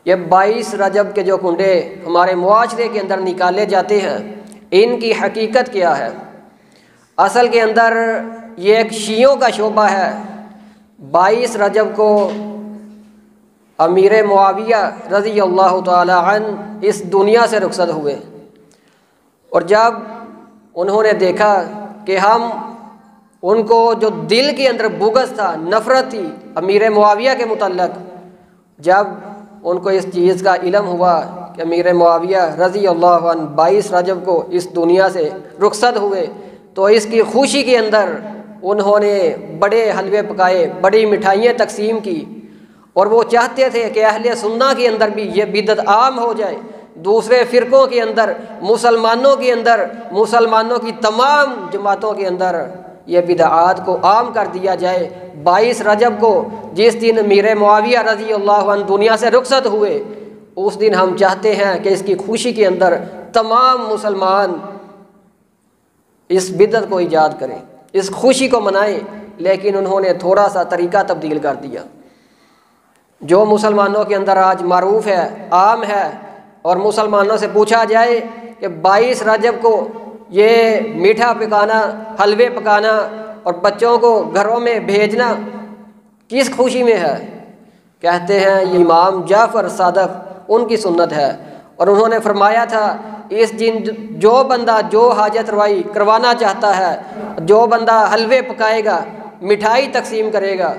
یہ 22 رجب کے جو کنڈے ہمارے معاشرے کے اندر نکالے جاتے ہیں، ان کی حقیقت کیا ہے؟ اصل کے اندر یہ ایک شیعوں کا شعبہ ہے۔ 22 رجب کو امیر معاویہ رضی اللہ تعالی عنہ اس دنیا سے رخصت ہوئے، اور جب انہوں نے دیکھا کہ ہم ان کو جو دل کے اندر بغض تھا، نفرت تھی امیر معاویہ کے متعلق، جب ان کو اس چیز کا علم ہوا کہ امیر معاویہ رضی اللہ عنہ 22 رجب کو اس دنیا سے رخصت ہوئے، تو اس کی خوشی کے اندر انہوں نے بڑے حلوے پکائے، بڑی مٹھائیاں تقسیم کی، اور وہ چاہتے تھے کہ اہل سنہ کے اندر بھی یہ بدعت عام ہو جائے، دوسرے فرقوں کے اندر، مسلمانوں کے اندر، مسلمانوں کی تمام جماعتوں کے اندر یہ بدعات کو عام کر دیا جائے۔ 22 رجب کو جس دن امیر معاویہ رضی اللہ عنہ دنیا سے رخصت ہوئے، اس دن ہم چاہتے ہیں کہ اس کی خوشی کے اندر تمام مسلمان اس بدعت کو ایجاد کریں، اس خوشی کو منائیں، لیکن انہوں نے تھوڑا سا طریقہ تبدیل کر دیا۔ جو مسلمانوں کے اندر آج معروف ہے، عام ہے، اور مسلمانوں سے پوچھا جائے کہ 22 رجب کو یہ میٹھا پکانا، حلوے پکانا اور بچوں کو گھروں میں بھیجنا کس خوشی میں ہے؟ کہتے ہیں یہ امام جعفر صادق ان کی سنت ہے، اور انہوں نے فرمایا تھا اس دن جو بندہ جو حاجت روائی کروانا چاہتا ہے، جو بندہ حلوے پکائے گا، مٹھائی تقسیم کرے گا،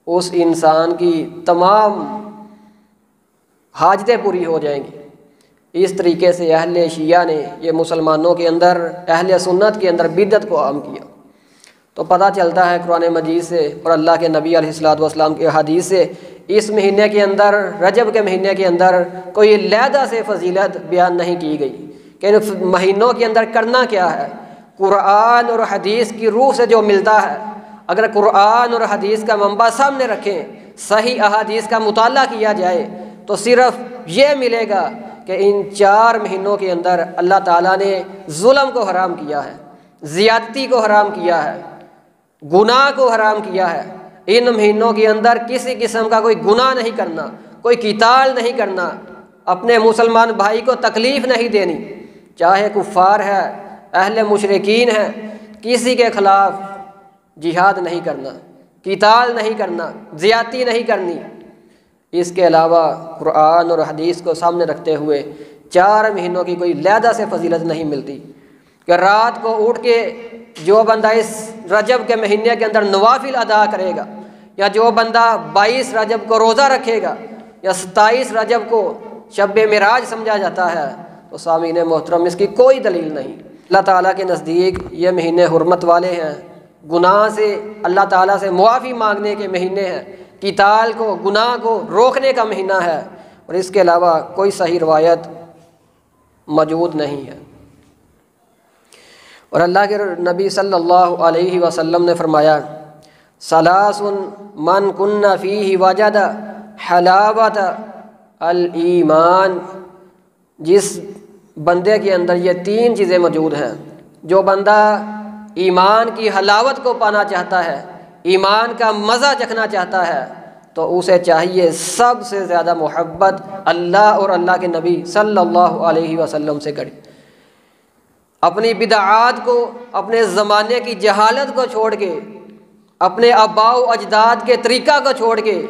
اس انسان کی تمام حاجتیں پوری ہو جائیں گی۔ اس طریقے سے اہل شیعہ نے یہ مسلمانوں کے اندر، اہل سنت کے اندر بدعت کو عام کیا۔ تو پتہ چلتا ہے قرآن مجید سے اور اللہ کے نبی علیہ الصلوۃ والسلام کے حدیث سے، اس مہینے کے اندر، رجب کے مہینے کے اندر کوئی علیحدہ سے فضیلت بیان نہیں کی گئی کہ ان مہینوں کے اندر کرنا کیا ہے۔ قرآن اور حدیث کی روح سے جو ملتا ہے، اگر قرآن اور حدیث کا منبع سامنے رکھیں، صحیح احادیث کا مطالعہ کیا جائے، تو صرف یہ ملے گا کہ ان 4 مہینوں کے اندر اللہ تعالیٰ نے ظلم کو حرام کیا ہے، زیادتی کو حرام کیا ہے، گناہ کو حرام کیا ہے۔ ان مہینوں کے اندر کسی قسم کا کوئی گناہ نہیں کرنا، کوئی قتال نہیں کرنا، اپنے مسلمان بھائی کو تکلیف نہیں دینی، چاہے کفار ہے، اہل مشرکین ہے، کسی کے خلاف جہاد نہیں کرنا، قتال نہیں کرنا، زیادتی نہیں کرنی۔ اس کے علاوہ قرآن اور حدیث کو سامنے رکھتے ہوئے 4 مہینوں کی کوئی علیحدہ سے فضیلت نہیں ملتی کہ رات کو اٹھ کے جو بندہ اس رجب کے مہینے کے اندر نوافل ادا کرے گا، یا جو بندہ 22 رجب کو روزہ رکھے گا، یا 27 رجب کو شب معراج سمجھا جاتا ہے، تو سامعین محترم اس کی کوئی دلیل نہیں۔ اللہ تعالیٰ کے نزدیک یہ مہینے حرمت والے ہیں، گناہ سے اللہ تعالیٰ سے معافی مانگنے کے مہینے ہیں، قتال کو، گناہ کو روکنے کا مہینہ ہے، اور اس کے علاوہ کوئی صحیح روایت موجود نہیں ہے۔ اور اللہ کے نبی صلی اللہ علیہ وسلم نے فرمایا ثلاث من کن فیہ وجد حلاوت الایمان، جس بندے کے اندر یہ 3 چیزیں موجود ہیں، جو بندہ ایمان کی حلاوت کو پانا چاہتا ہے، ایمان کا مزہ چکھنا چاہتا ہے، تو اسے چاہیے سب سے زیادہ محبت اللہ اور اللہ کے نبی صلی اللہ علیہ وسلم سے کرے۔ اپنی بدعات کو، اپنے زمانے کی جہالت کو چھوڑ کے، اپنے آباء و اجداد کے طریقہ کو چھوڑ کے،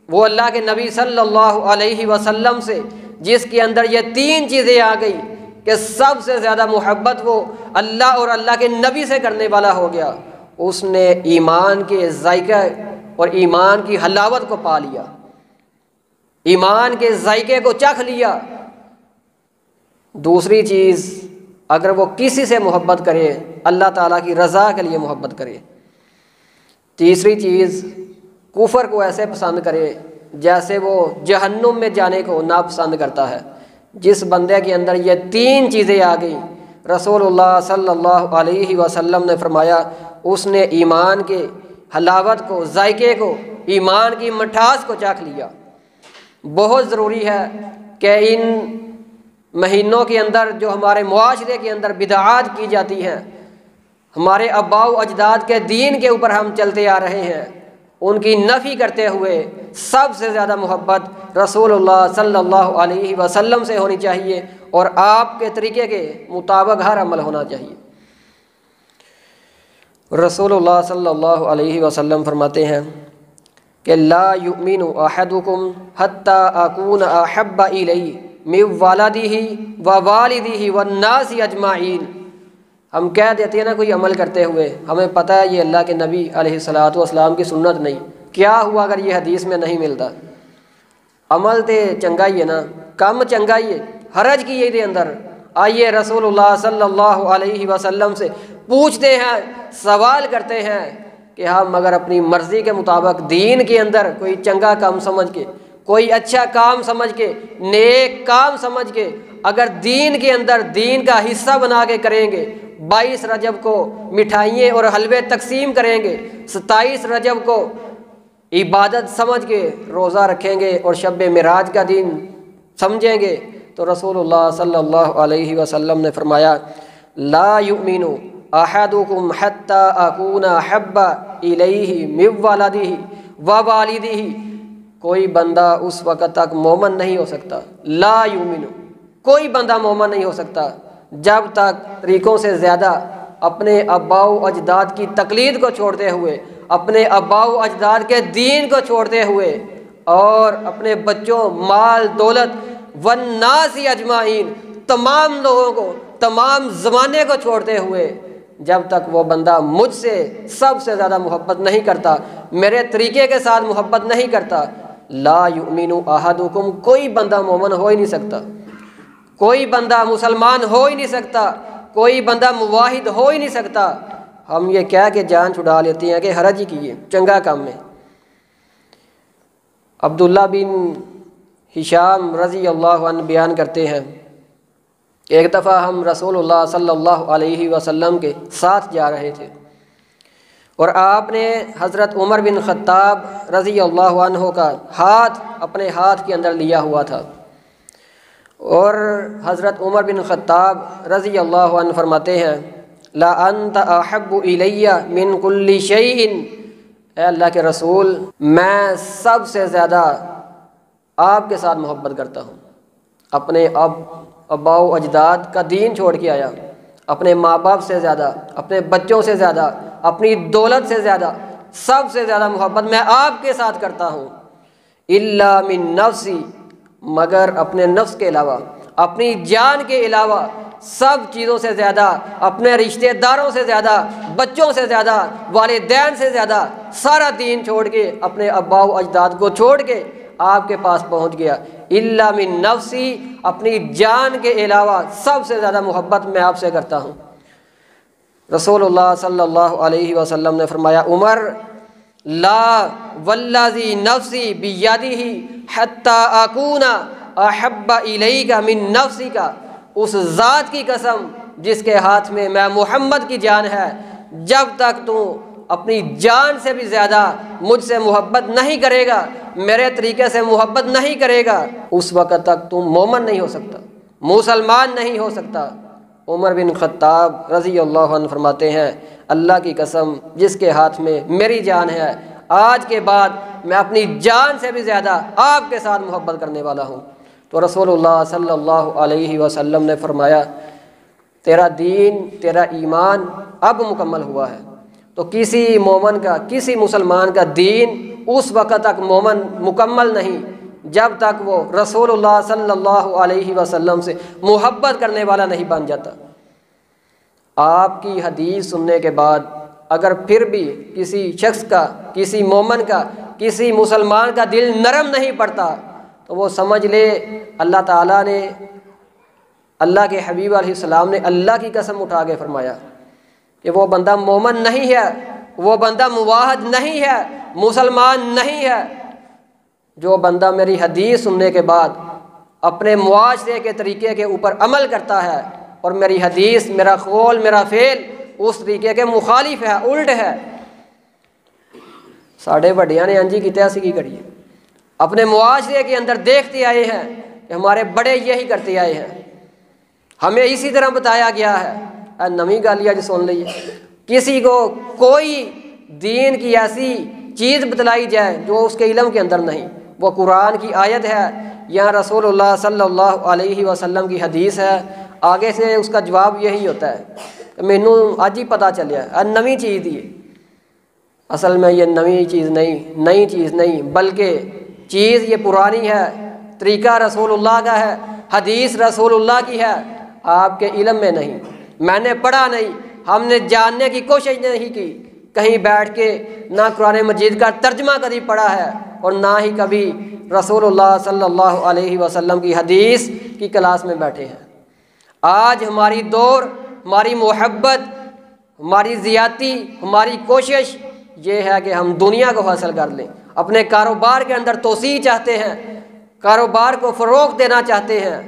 وہ اللہ کے نبی صلی اللہ علیہ وسلم سے جس کے اندر یہ 3 چیزیں آ گئی کہ سب سے زیادہ محبت وہ اللہ اور اللہ کے نبی سے کرنے والا ہو گیا، اس نے ایمان کے ذائقہ اور ایمان کی حلاوت کو پا لیا، ایمان کے ذائقے کو چکھ لیا۔ دوسری چیز، اگر وہ کسی سے محبت کرے، اللہ تعالیٰ کی رضا کے لیے محبت کرے۔ تیسری چیز، کفر کو ایسے پسند کرے جیسے وہ جہنم میں جانے کو ناپسند کرتا ہے۔ جس بندے کے اندر یہ 3 چیزیں آ گئیں، رسول اللہ صلی اللہ علیہ وسلم نے فرمایا اس نے ایمان کے حلاوت کو، ذائقے کو، ایمان کی مٹھاس کو چکھ لیا۔ بہت ضروری ہے کہ ان مہینوں کے اندر جو ہمارے معاشرے کے اندر بدعات کی جاتی ہیں، ہمارے آباء و اجداد کے دین کے اوپر ہم چلتے آ رہے ہیں، ان کی نفی کرتے ہوئے سب سے زیادہ محبت رسول اللہ صلی اللہ علیہ وسلم سے ہونی چاہیے اور آپ کے طریقے کے مطابق ہر عمل ہونا چاہیے۔ رسول اللہ صلی اللہ علیہ وسلم فرماتے ہیں کہ لا یؤمن احدکم حتی اکون احب الیہ من والدہ ووالدہ والناس اجمعین۔ ہم کہہ دیتے ہیں نا کوئی عمل کرتے ہوئے، ہمیں پتہ ہے یہ اللہ کے نبی علیہ الصلوۃ والسلام کی سنت نہیں، کیا ہوا اگر یہ حدیث میں نہیں ملتا؟ عمل تے چنگا ہی ہے نا، کم چنگا ہی ہے، حرج کی یہ دے اندر۔ آئیے رسول اللہ صلی اللہ علیہ وسلم سے پوچھتے ہیں، سوال کرتے ہیں کہ ہم اگر اپنی مرضی کے مطابق دین کے اندر کوئی چنگا کام سمجھ کے، کوئی اچھا کام سمجھ کے، نیک کام سمجھ کے اگر دین کے اندر دین کا حصہ بنا کے کریں گے، 22 رجب کو مٹھائیاں اور حلوے تقسیم کریں گے، 27 رجب کو عبادت سمجھ کے روزہ رکھیں گے اور شب معراج کا دن سمجھیں گے، تو رسول اللہ صلی اللہ علیہ وسلم نے فرمایا لا یؤمن احدکم حتی اکون احب الیہ من والدہ ووالدہ۔ کوئی بندہ اس وقت تک مومن نہیں ہو سکتا، لا یؤمن، کوئی بندہ مومن نہیں ہو سکتا جب تک طریقوں سے زیادہ اپنے آباء و اجداد کی تقلید کو چھوڑتے ہوئے، اپنے آباء و اجداد کے دین کو چھوڑتے ہوئے اور اپنے بچوں، مال، دولت والناس اجمعین، تمام لوگوں کو، تمام زمانے کو چھوڑتے ہوئے جب تک وہ بندہ مجھ سے سب سے زیادہ محبت نہیں کرتا، میرے طریقے کے ساتھ محبت نہیں کرتا، لا یؤمن احدکم، کوئی بندہ مومن ہو ہی نہیں سکتا، کوئی بندہ مسلمان ہو ہی نہیں سکتا، کوئی بندہ موحد ہو ہی نہیں سکتا۔ ہم یہ کہہ کے جان چھڑا لیتے ہیں کہ حرج ہی کیے، چنگا کام ہے۔ عبداللہ بن ہشام رضی اللہ عنہ بیان کرتے ہیں، ایک دفعہ ہم رسول اللہ صلی اللہ علیہ وسلم کے ساتھ جا رہے تھے اور آپ نے حضرت عمر بن خطاب رضی اللہ عنہ کا ہاتھ اپنے ہاتھ کے اندر لیا ہوا تھا، اور حضرت عمر بن خطاب رضی اللہ عنہ فرماتے ہیں لا انت احب الی من کل شیء، اے اللہ کے رسول میں سب سے زیادہ آپ کے ساتھ محبت کرتا ہوں۔ اپنے آباء و اجداد کا دین چھوڑ کے آیا، اپنے ماں باپ سے زیادہ، اپنے بچوں سے زیادہ، اپنی دولت سے زیادہ، سب سے زیادہ محبت میں آپ کے ساتھ کرتا ہوں، الا من نفسی، مگر اپنے نفس کے علاوہ، اپنی جان کے علاوہ سب چیزوں سے زیادہ، اپنے رشتہ داروں سے زیادہ، بچوں سے زیادہ، والدین سے زیادہ، سارا دین چھوڑ کے، اپنے آباء و اجداد کو چھوڑ کے آپ کے پاس پہنچ گیا، الا من نفسی، اپنی جان کے علاوہ سب سے زیادہ محبت میں آپ سے کرتا ہوں۔ رسول اللہ صلی اللہ علیہ وسلم نے فرمایا عمر لا والذی نفسی بیدہ حتی اکون احب الیک من نفسک، اس ذات کی قسم جس کے ہاتھ میں محمد کی جان ہے، جب تک تو اپنی جان سے بھی زیادہ مجھ سے محبت نہیں کرے گا، میرے طریقے سے محبت نہیں کرے گا، اس وقت تک تم مومن نہیں ہو سکتا، مسلمان نہیں ہو سکتا۔ عمر بن خطاب رضی اللہ عنہ فرماتے ہیں اللہ کی قسم جس کے ہاتھ میں میری جان ہے، آج کے بعد میں اپنی جان سے بھی زیادہ آپ کے ساتھ محبت کرنے والا ہوں۔ تو رسول اللہ صلی اللہ علیہ وسلم نے فرمایا تیرا دین، تیرا ایمان اب مکمل ہوا ہے۔ تو کسی مومن کا، کسی مسلمان کا دین اس وقت تک مومن مکمل نہیں جب تک وہ رسول اللہ صلی اللہ علیہ وسلم سے محبت کرنے والا نہیں بن جاتا۔ آپ کی حدیث سننے کے بعد اگر پھر بھی کسی شخص کا، کسی مومن کا، کسی مسلمان کا دل نرم نہیں پڑتا تو وہ سمجھ لے اللہ تعالیٰ نے، اللہ کے حبیب علیہ السلام نے اللہ کی قسم اٹھا کے فرمایا کہ وہ بندہ مومن نہیں ہے، وہ بندہ موحد نہیں ہے، مسلمان نہیں ہے۔ جو بندہ میری حدیث سننے کے بعد اپنے معاشرے کے طریقے کے اوپر عمل کرتا ہے اور میری حدیث، میرا قول، میرا فعل اس طریقے کے مخالف ہے، الٹ ہے، ساڑھے بڑیاں نے انجی کی تیسی کی کری ہے، اپنے معاشرے کے اندر دیکھتے آئے ہیں کہ ہمارے بڑے یہی کرتے آئے ہیں، ہمیں اسی طرح بتایا گیا ہے، نمی گالی آج سن لیے، کسی کو کوئی دین کی ایسی چیز بتلائی جائے جو اس کے علم کے اندر نہیں، وہ قرآن کی آیت ہے یا رسول اللہ صلی اللہ علیہ وسلم کی حدیث ہے، آگے سے اس کا جواب یہی ہوتا ہے کہ مینوں اج ہی پتہ چلیا نویں چیز دی۔ اصل میں یہ نئی چیز نہیں بلکہ چیز یہ پرانی ہے، طریقہ رسول اللہ کا ہے، حدیث رسول اللہ کی ہے، آپ کے علم میں نہیں، میں نے پڑھا نہیں، ہم نے جاننے کی کوشش نہیں کی، کہیں بیٹھ کے نہ قرآن مجید کا ترجمہ کبھی پڑھا ہے اور نہ ہی کبھی رسول اللہ صلی اللہ علیہ وسلم کی حدیث کی کلاس میں بیٹھے ہیں۔ آج ہماری دور، ہماری محبت، ہماری زیادتی، ہماری کوشش یہ ہے کہ ہم دنیا کو حاصل کر لیں، اپنے کاروبار کے اندر توسیع چاہتے ہیں، کاروبار کو فروغ دینا چاہتے ہیں۔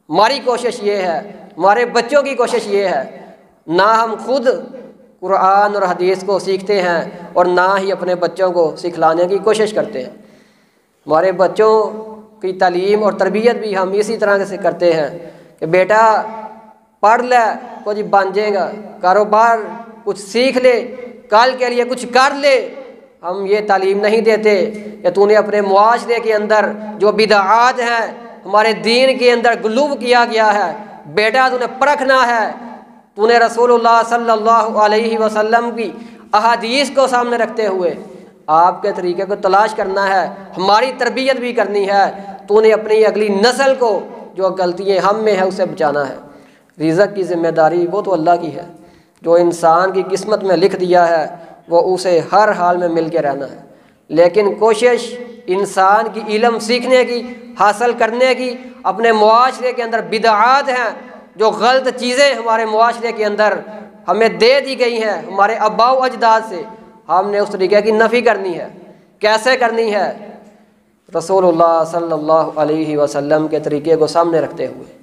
ہماری کوشش یہ ہے، ہمارے بچوں کی کوشش یہ ہے، نہ ہم خود قرآن اور حدیث کو سیکھتے ہیں اور نہ ہی اپنے بچوں کو سکھلانے کی کوشش کرتے ہیں۔ ہمارے بچوں کی تعلیم اور تربیت بھی ہم اسی طرح سے کرتے ہیں کہ بیٹا پڑھ لے کچھ بن جائے گا، کاروبار کچھ سیکھ لے، کل کے لیے کچھ کر لے۔ ہم یہ تعلیم نہیں دیتے کہ تو نے اپنے معاشرے کے اندر جو بدعات ہیں، ہمارے دین کے اندر غلو کیا گیا ہے، بیٹا تو نے پرکھنا ہے، تو نے رسول اللہ صلی اللہ علیہ وسلم کی احادیث کو سامنے رکھتے ہوئے آپ کے طریقے کو تلاش کرنا ہے، ہماری تربیت بھی کرنی ہے، تو نے اپنی اگلی نسل کو جو غلطیاں ہم میں ہے اسے بچانا ہے۔ رزق کی ذمہ داری وہ تو اللہ کی ہے، جو انسان کی قسمت میں لکھ دیا ہے وہ اسے ہر حال میں مل کے رہنا ہے، لیکن کوشش انسان کی علم سیکھنے کی، حاصل کرنے کی، اپنے معاشرے کے اندر بدعات ہیں، جو غلط چیزیں ہمارے معاشرے کے اندر ہمیں دے دی گئی ہیں ہمارے آباء و اجداد سے، ہم نے اس طریقے کی نفی کرنی ہے۔ کیسے کرنی ہے؟ رسول اللہ صلی اللہ علیہ وسلم کے طریقے کو سامنے رکھتے ہوئے۔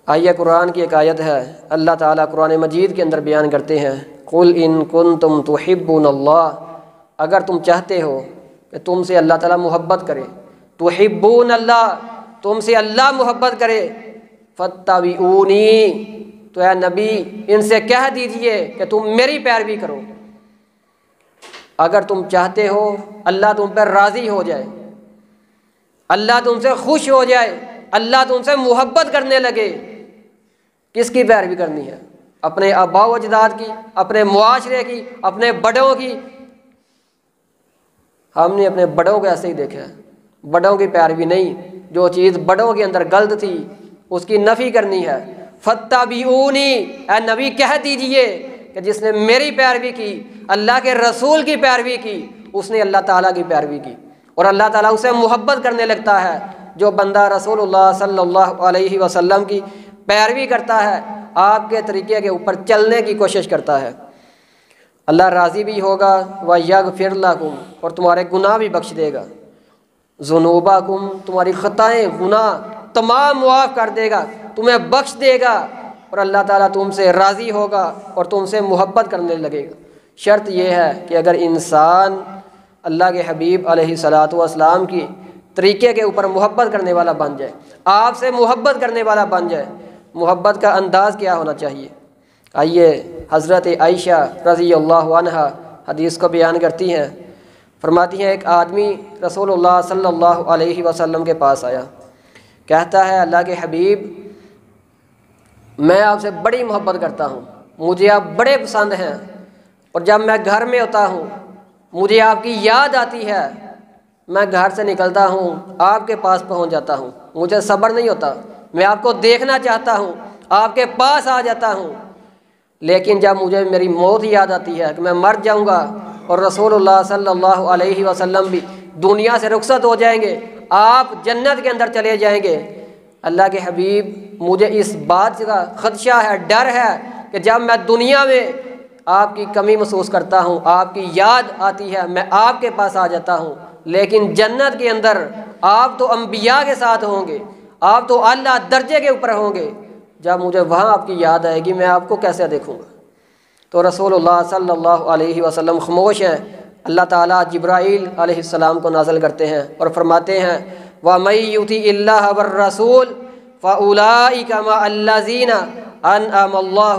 آئیے قرآن کی ایک آیت ہے، اللہ تعالیٰ قرآن مجید کے اندر بیان کرتے ہیں، قُلْ إِن كُنتُمْ تُحِبُّونَ اللَّهَ، اگر تم چاہتے ہو کہ تم سے اللہ تعالیٰ محبت کرے، تحبون اللہ، تم سے اللہ محبت کرے، فَاتَّبِعُونِی، تو اے نبی ان سے کہہ دیجئے کہ تم میری پیروی کرو۔ اگر تم چاہتے ہو اللہ تم پر راضی ہو جائے، اللہ تم سے خوش ہو جائے، اللہ تم سے محبت کرنے لگے، کس کی پیروی کرنی ہے؟ اپنے آباء و اجداد کی، اپنے معاشرے کی، اپنے بڑوں کی۔ ہم نے اپنے بڑوں کو ایسے ہی دیکھا ہے، بڑوں کی پیروی نہیں، جو چیز بڑوں کے اندر غلط تھی اس کی نفی کرنی ہے۔ فَاتَّبِعُونِی، اے نبی کہہ دیجئے کہ جس نے میری پیروی کی، اللہ کے رسول کی پیروی کی، اس نے اللہ تعالیٰ کی پیروی کی، اور اللہ تعالیٰ اسے محبت کرنے لگتا ہے۔ جو بندہ رسول اللہ صلی اللہ علیہ وسلم کی پیروی کرتا ہے، آپ کے طریقے کے اوپر چلنے کی کوشش کرتا ہے، اللہ راضی بھی ہوگا، وَيَغْفِرْ لَكُمْ، اور تمہارے گناہ بھی بخش دے گا، ذُنُوبَكُمْ، تمہاری خطائیں گناہ تمام معاف کر دے گا، تمہیں بخش دے گا، اور اللہ تعالیٰ تم سے راضی ہوگا اور تم سے محبت کرنے لگے گا۔ شرط یہ ہے کہ اگر انسان اللہ کے حبیب علیہ الصلاۃ والسلام کی طریقے کے اوپر محبت کرنے والا بن جائے، آپ سے محبت کرنے والا بن جائے۔ محبت کا انداز کیا ہونا چاہیے؟ آئیے حضرت عائشہ رضی اللہ عنہا حدیث کو بیان کرتی ہیں، فرماتی ہیں ایک آدمی رسول اللہ صلی اللہ علیہ وسلم کے پاس آیا، کہتا ہے اللہ کے حبیب میں آپ سے بڑی محبت کرتا ہوں، مجھے آپ بڑے پسند ہیں، اور جب میں گھر میں ہوتا ہوں مجھے آپ کی یاد آتی ہے، میں گھر سے نکلتا ہوں آپ کے پاس پہنچ جاتا ہوں، مجھے صبر نہیں ہوتا، میں آپ کو دیکھنا چاہتا ہوں، آپ کے پاس آ جاتا ہوں، لیکن جب مجھے میری موت یاد آتی ہے کہ میں مر جاؤں گا اور رسول اللہ صلی اللہ علیہ وسلم بھی دنیا سے رخصت ہو جائیں گے، آپ جنت کے اندر چلے جائیں گے، اللہ کے حبیب مجھے اس بات کا خدشہ ہے، ڈر ہے کہ جب میں دنیا میں آپ کی کمی محسوس کرتا ہوں، آپ کی یاد آتی ہے، میں آپ کے پاس آ جاتا ہوں، لیکن جنت کے اندر آپ تو انبیاء کے ساتھ ہوں گے، آپ تو اعلیٰ درجے کے اوپر ہوں گے، جب مجھے وہاں آپ کی یاد آئے گی میں آپ کو کیسے دیکھوں گا؟ تو رسول اللہ صلی اللہ علیہ وسلم خاموش ہیں۔ اللہ تعالیٰ جبرائیل علیہ السلام کو نازل کرتے ہیں اور فرماتے ہیں وَمَن يُطِعِ اللَّهَ وَالرَّسُولَ فَأُولَٰئِكَ مَعَ الَّذِينَ أَنْعَمَ اللَّهُ